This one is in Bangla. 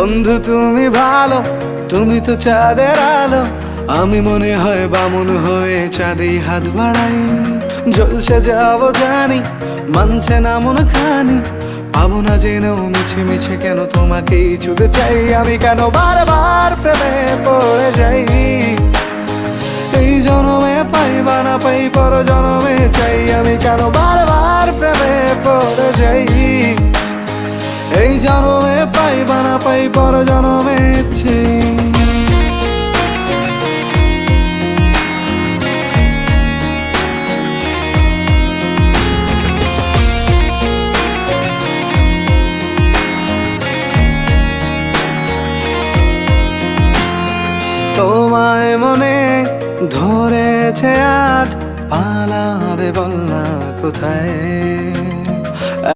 বন্ধু তুমি ভালো, তুমি তো চাঁদের আলো। আমি মনে হয় বামুন হয়ে চাঁদেই হাত বাড়াই। জলসে যাবো জানি, মানছে না মন খানি। পাবো না জেনেও মিছে মিছে কেন তোমাকেই ছুঁতে চাই। আমি কেন বারবার প্রেমে পড়ে যাই। এই জনমে পাই বা না পাই, পর জনমে চাই। আমি কেন বারবার প্রেমে পড়ে যাই। এই জনমে পাই বা না পাই, পর জনমে চাই। তোমায় মনে ধরেছে আজ, পালাবে বল না কোথায়।